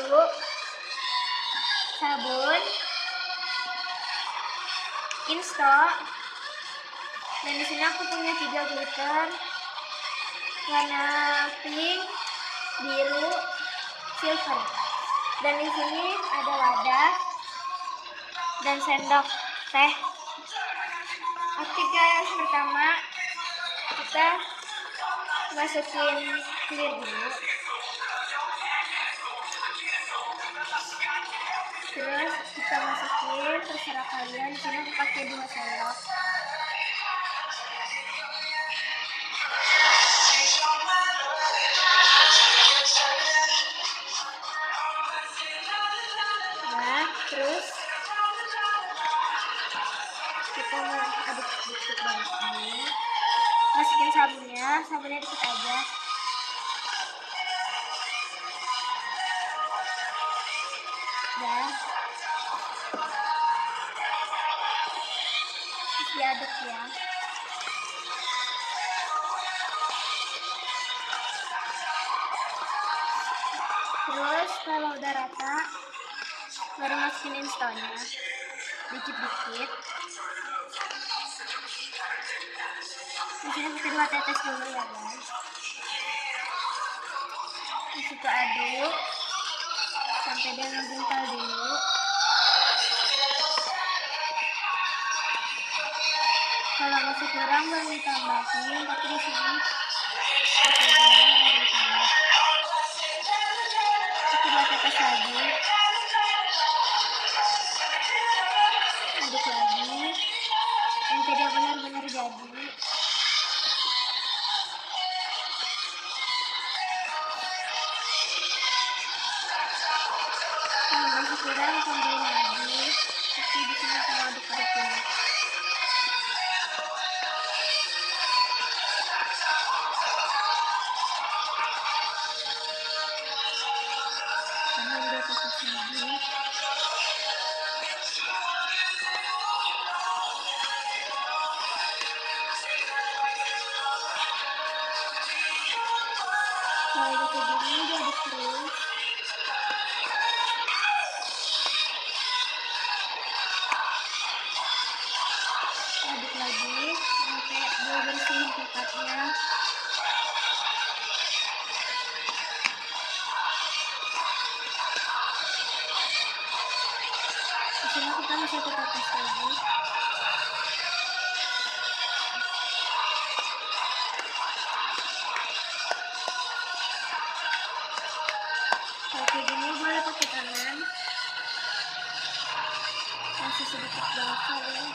tisu, sabun, insto, dan di sini aku punya 3 glitter warna pink, biru, silver. Dan di sini ada wadah dan sendok teh. Oke guys, pertama kita masukin clear dulu. Terus kita masukin, terserah kalian. Di sini aku pakai 2 sendok. Nah, terus kita aduk-aduk banget ini. Masukin sabunnya dikit aja. Dan diaduk ya. Terus kalau udah rata, baru masukin instonya dikit-dikit. Di sini pakai 2 tetes dulu ya guys. Di situ aduk sampai dia menggumpal dulu. Kalau masih kurang boleh ditambahin, tapi di sini pakai 2 tetes lagi. Aduk lagi sampai dia benar-benar jadi. Kalau masih kurang tambahin lagi, tapi di sini aku mau aduk-aduk dulu. Tambahin 2 tetes lagi. Kalau udah kayak gini diaduk terus. Aduk lagi sampai dia bersih tempatnya. Di sini kita masih 1 tetes lagi. Kalau kayak gini boleh pakai tangan. Masih sedikit basah ya.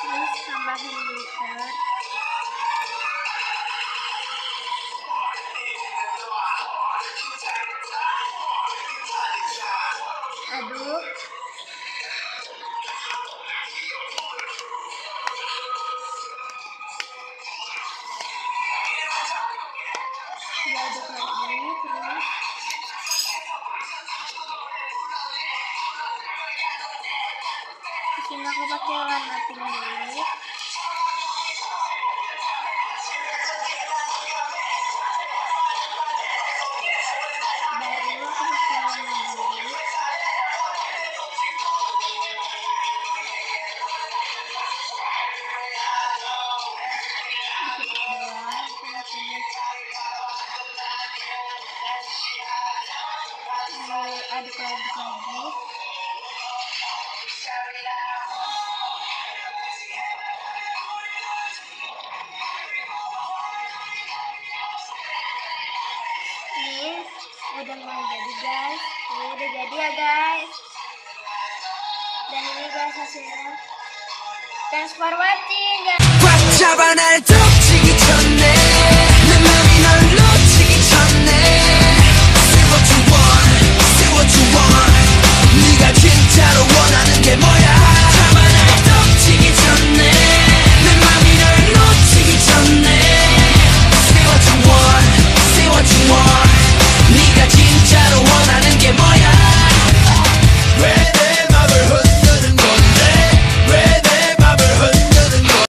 Terus tambahin glitter. Aduk. Diaduk lagi terus. Di sini aku pakai warna pink dulu. Baru aku pakai warna biru. Dikit doang, aduk lagi. Ini udah mau jadi guys. Ini udah jadi ya guys. Dan ini guys hasilnya. Thanks for watching guys.